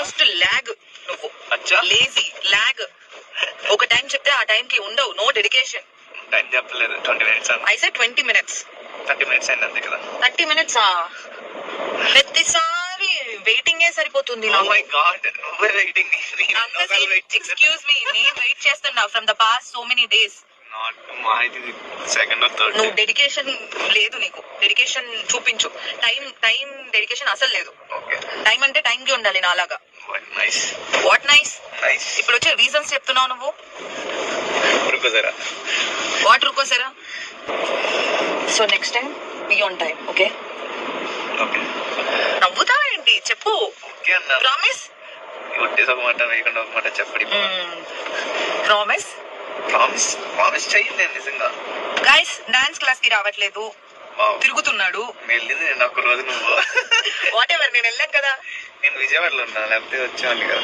Most లాగ్ నువ్వు. Lazy లాగ్. ఒక టైం చెప్తే ఆ టైం కి ఉండవు. No dedication. టైం చెప్పలేదు. 20 minutes. I said 20 minutes. 30 minutes అయింది అంతే కదా. 30 minutes ప్రతిసారి వెయిటింగే సరిపోతుంది. Oh my God, నువ్వే వెయిటింగ్. ఎక్స్క్యూజ్ మీ, నేను వెయిట్ చేస్తున్నా from the past so many days. Second or third. నువ్వు డెడికేషన్ లేదు నీకు. డెడికేషన్ చూపించు. టైం డెడికేషన్ అసలు లేదు. టైం అంటే టైం కి ఉండాలి నాలాగా. What nice. ఇప్పుడు వచ్చే రీజన్స్ చెప్తున్నావు నువ్వు. వాట్ రుకోసారా. So next time be on time. Okay. నవ్వుతావా ఏంటి చెప్పు. ప్రామిస్. ఒక మాట వేయకుండా ఒక మాట చెప్పండి. ప్రామిస్. ప్రామిస్ చెయ్యండి నిజంగా. గైస్ డాన్స్ క్లాస్ కి రావట్లేదు, తిరుగుతున్నాడు. వెళ్ళింది నేను ఒక రోజు. నువ్వు వాట్ ఎవర్, నేను వెళ్ళాను కదా. నేను విజయవాడలో ఉన్నా, లేకపోతే వచ్చేవాడిని కదా.